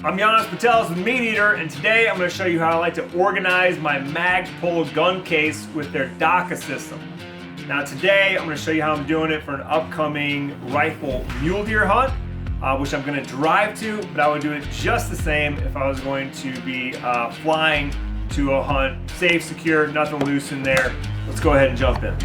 I'm with MeatEater, and today I'm going to show you how I like to organize my Magpul gun case with their DAKA system. Now today I'm going to show you how I'm doing it for an upcoming rifle mule deer hunt, which I'm going to drive to, but I would do it just the same if I was going to be flying to a hunt. Safe, secure, nothing loose in there. Let's go ahead and jump in.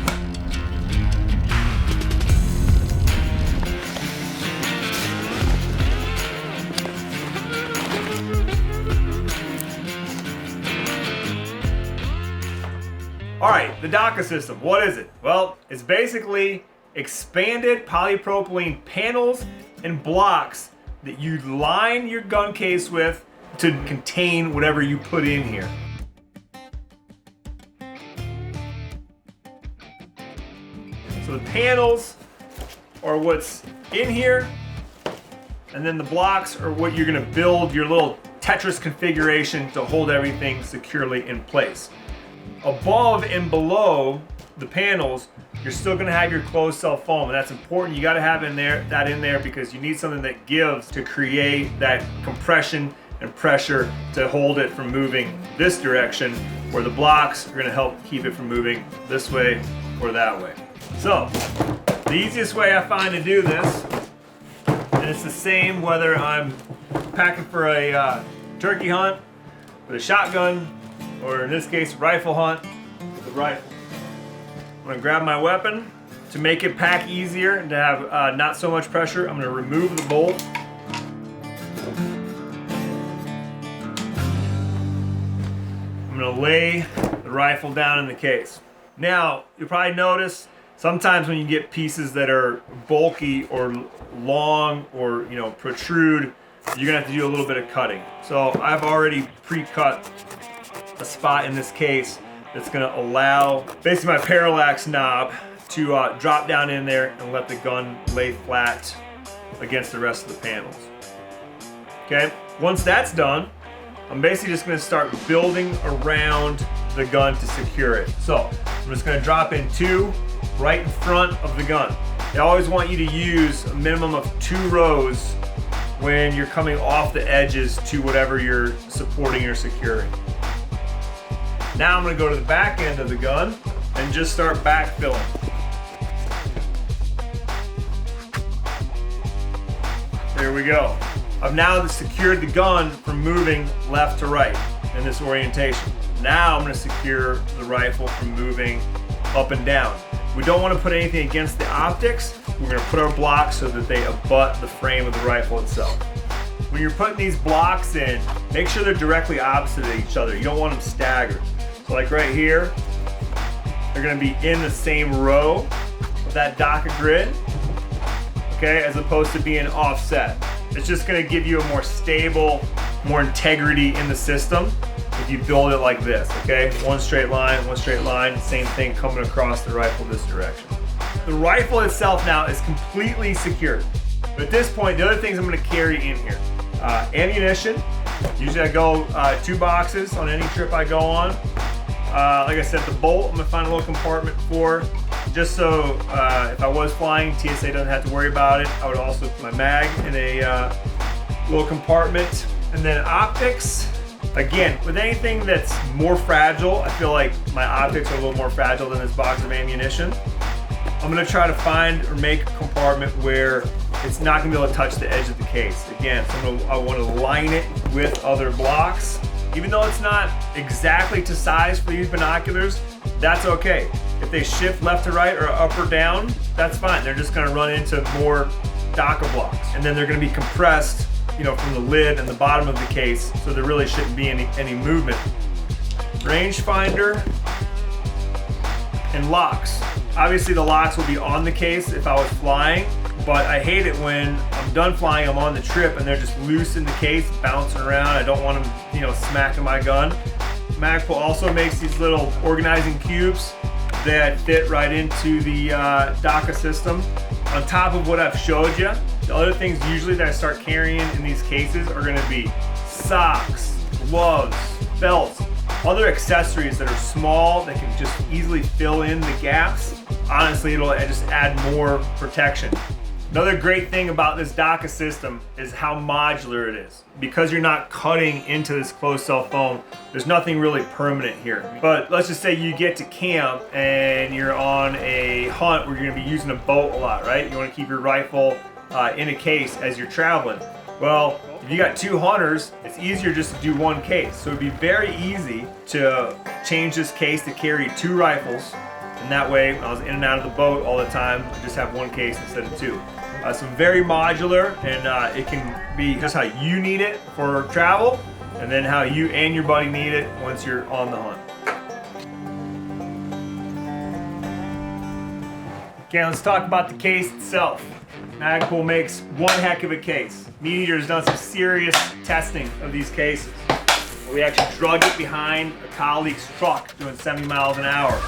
All right, the DAKA system, what is it? Well, it's basically expanded polypropylene panels and blocks that you line your gun case with to contain whatever you put in here. So the panels are what's in here, and then the blocks are what you're gonna build your little Tetris configuration to hold everything securely in place. Above and below the panels, you're still going to have your closed cell foam, and that's important. You got to have that in there because you need something that gives to create that compression and pressure to hold it from moving this direction, where the blocks are going to help keep it from moving this way or that way. So the easiest way I find to do this, and it's the same whether I'm packing for a turkey hunt with a shotgun, or in this case, rifle hunt with a rifle. I'm gonna grab my weapon. To make it pack easier and to have not so much pressure, I'm gonna remove the bolt. I'm gonna lay the rifle down in the case. Now, you'll probably notice sometimes when you get pieces that are bulky or long or protrude, you're gonna have to do a little bit of cutting. So I've already pre-cut a spot in this case that's going to allow basically my parallax knob to drop down in there and let the gun lay flat against the rest of the panels. Okay, once that's done, I'm basically just going to start building around the gun to secure it. So I'm just going to drop in two right in front of the gun. They always want you to use a minimum of 2 rows when you're coming off the edges to whatever you're supporting or securing. Now I'm going to go to the back end of the gun and just start backfilling. There we go. I've now secured the gun from moving left to right in this orientation. Now I'm going to secure the rifle from moving up and down. We don't want to put anything against the optics. We're going to put our blocks so that they abut the frame of the rifle itself. When you're putting these blocks in, make sure they're directly opposite of each other. You don't want them staggered. So like right here, they're going to be in the same row of that DAKA grid, okay, as opposed to being offset. It's just going to give you a more stable, more integrity in the system if you build it like this, okay? One straight line, same thing coming across the rifle this direction. The rifle itself now is completely secured. But at this point, the other things I'm going to carry in here. Ammunition. Usually I go 2 boxes on any trip I go on. Like I said, the bolt I'm going to find a little compartment for, just so if I was flying, TSA doesn't have to worry about it. I would also put my mag in a little compartment. And then optics. Again, with anything that's more fragile, I feel like my optics are a little more fragile than this box of ammunition. I'm going to try to find or make a compartment where it's not going to be able to touch the edge of the case. Again, so I want to line it with other blocks. Even though it's not exactly to size for these binoculars, that's okay. If they shift left to right or up or down, that's fine. They're just going to run into more DAKA blocks. And then they're going to be compressed, from the lid and the bottom of the case, so there really shouldn't be any movement. Rangefinder and locks. Obviously the locks will be on the case if I was flying, but I hate it when I'm done flying, I'm on the trip and they're just loose in the case, bouncing around. I don't want them, smacking my gun. Magpul also makes these little organizing cubes that fit right into the DAKA system. On top of what I've showed you, the other things usually that I start carrying in these cases are going to be socks, gloves, belts, other accessories that are small that can just easily fill in the gaps. Honestly, it'll just add more protection. Another great thing about this DAKA system is how modular it is. Because you're not cutting into this closed cell foam, there's nothing really permanent here. But let's just say you get to camp and you're on a hunt where you're gonna be using a boat a lot, right? You wanna keep your rifle in a case as you're traveling. Well, if you got 2 hunters, it's easier just to do 1 case. So it'd be very easy to change this case to carry 2 rifles. And that way, when I was in and out of the boat all the time, I just have 1 case instead of 2. So very modular, and it can be just how you need it for travel, and then how you and your buddy need it once you're on the hunt. Okay, let's talk about the case itself. Magpul makes one heck of a case. MeatEater has done some serious testing of these cases. We actually drug it behind a colleague's truck doing 70 miles an hour,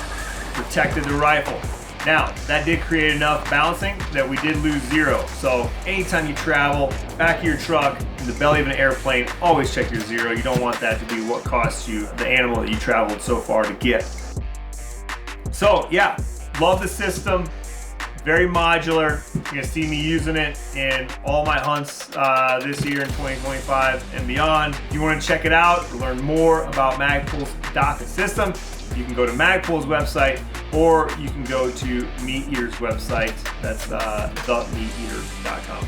protected the rifle. Now, that did create enough bouncing that we did lose 0. So anytime you travel, back of your truck, in the belly of an airplane, always check your 0. You don't want that to be what costs you the animal that you traveled so far to get. So yeah, love the system. Very modular. You're gonna see me using it in all my hunts this year in 2025 and beyond. If you wanna check it out, learn more about Magpul's DAKA system, you can go to Magpul's website, or you can go to MeatEater's website. That's themeateater.com.